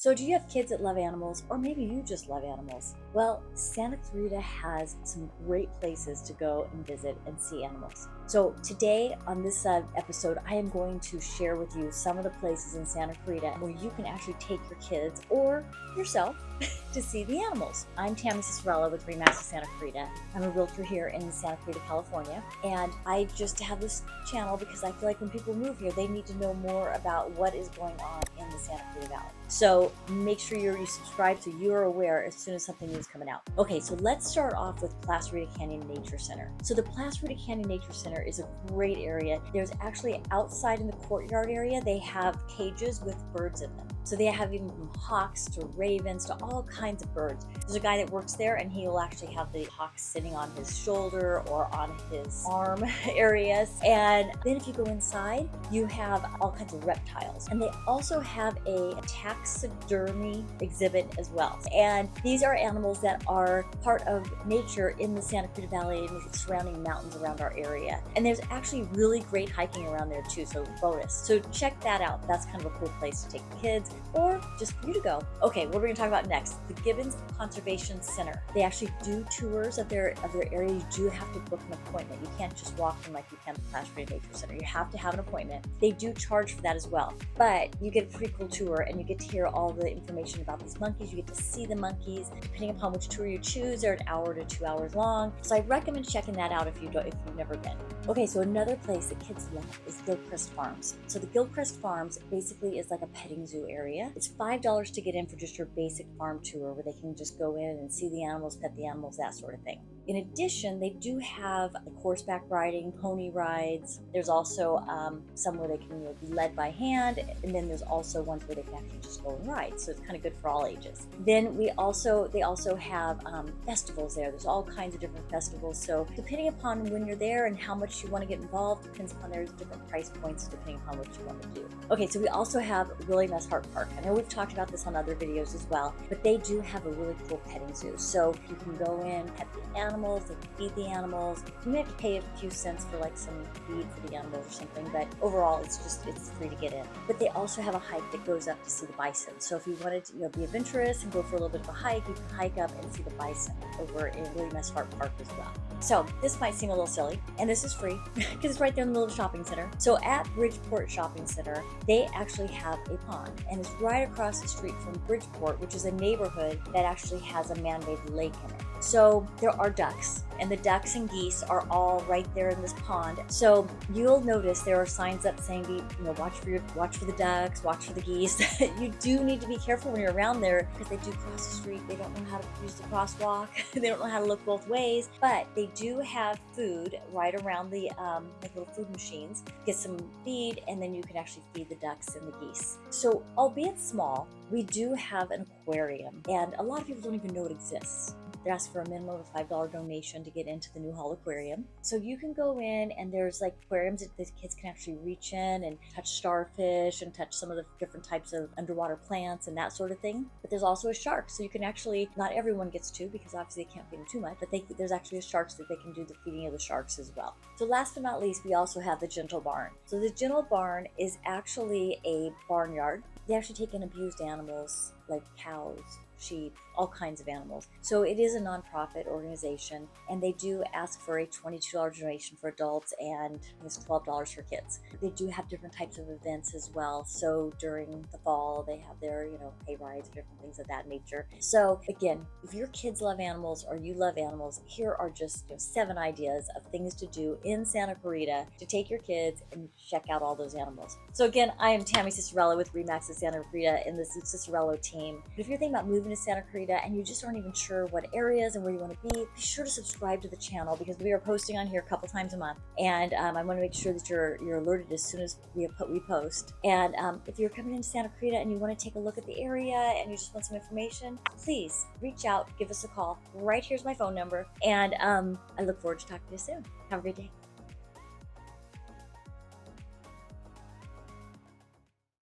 So do you have kids that love animals, or maybe you just love animals? Well, Santa Clarita has some great places to go and visit and see animals. So today on this episode, I am going to share with you some of the places in Santa Clarita where you can actually take your kids or yourself to see the animals. I'm Tami Cicerello with Remax of Santa Clarita. I'm a realtor here in Santa Clarita, California, and I just have this channel because I feel like when people move here, they need to know more about what is going on in the Santa Clarita Valley. So make sure you subscribe so you're aware as soon as something new is coming out. Okay, so let's start off with Placerita Canyon Nature Center. So the Placerita Canyon Nature Center is a great area. There's actually outside in the courtyard area, they have cages with birds in them. So they have even from hawks to ravens to all kinds of birds. There's a guy that works there and he will actually have the hawks sitting on his shoulder or on his arm areas. And then if you go inside, you have all kinds of reptiles. And they also have a taxidermy exhibit as well. And these are animals that are part of nature in the Santa Clarita Valley and the surrounding mountains around our area. And there's actually really great hiking around there too, so bonus. So check that out. That's kind of a cool place to take the kids or just for you to go. Okay, what are we going to talk about next? The Gibbons Conservation Center. They actually do tours of their area. You do have to book an appointment. You can't just walk in like you can at the Placerita Nature Center. You have to have an appointment. They do charge for that as well, but you get a pretty cool tour and you get to hear all the information about these monkeys. You get to see the monkeys. Depending upon which tour you choose, they're an hour to 2 hours long. So I recommend checking that out if you've never been. Okay, so another place that kids love is Hillcrest Farms. So the Hillcrest Farms basically is like a petting zoo area. It's $5 to get in for just your basic farm tour where they can just go in and see the animals, pet the animals, that sort of thing. In addition, they do have horseback riding, pony rides. There's also some where they can be led by hand, and then there's also ones where they can actually just go and ride. So it's kind of good for all ages. Then they also have festivals there. There's all kinds of different festivals. So depending upon when you're there and how much you want to get involved, depends upon there's different price points depending upon what you want to do. Okay, so we also have Willie Meshart Park. I know we've talked about this on other videos as well, but they do have a really cool petting zoo. So you can go in, pet the animals, they can feed the animals. You may have to pay a few cents for like some feed for the animals or something, but overall it's free to get in. But they also have a hike that goes up to see the bison. So if you wanted to be adventurous and go for a little bit of a hike, you can hike up and see the bison over in Willie Meshart Park as well. So this might seem a little silly, and this is free because it's right there in the middle of the shopping center. So at Bridgeport Shopping Center, they actually have a pond, and it's right across the street from Bridgeport, which is a neighborhood that actually has a man-made lake in it. So there are ducks, and the ducks and geese are all right there in this pond. So you'll notice there are signs up saying, watch for the ducks, watch for the geese. You do need to be careful when you're around there because they do cross the street. They don't know how to use the crosswalk. They don't know how to look both ways, but they do have food right around the like little food machines. Get some feed, and then you can actually feed the ducks and the geese. So albeit small, we do have an aquarium, and a lot of people don't even know it exists. They ask for a minimum of $5 donation to get into the New Hall Aquarium. So you can go in and there's like aquariums that the kids can actually reach in and touch starfish and touch some of the different types of underwater plants and that sort of thing. But there's also a shark. So you can actually, not everyone gets to because obviously they can't feed them too much, but there's actually a shark so that they can do the feeding of the sharks as well. So last but not least, we also have the Gentle Barn. So the Gentle Barn is actually a barnyard. They actually take in abused animals like cows, sheep, all kinds of animals. So it is a nonprofit organization, and they do ask for a $22 donation for adults and it's $12 for kids. They do have different types of events as well. So during the fall, they have their, hay rides, different things of that nature. So again, if your kids love animals or you love animals, here are just 7 ideas of things to do in Santa Clarita to take your kids and check out all those animals. So again, I am Tami Cicerello with Remax of Santa Clarita in the Cicerello team. But if you're thinking about moving to Santa Clarita and you just aren't even sure what areas and where you want to be sure to subscribe to the channel because we are posting on here a couple times a month. And I want to make sure that you're alerted as soon as we post. And if you're coming into Santa Clarita and you want to take a look at the area and you just want some information, please reach out, give us a call. Right here's my phone number. And I look forward to talking to you soon. Have a great day.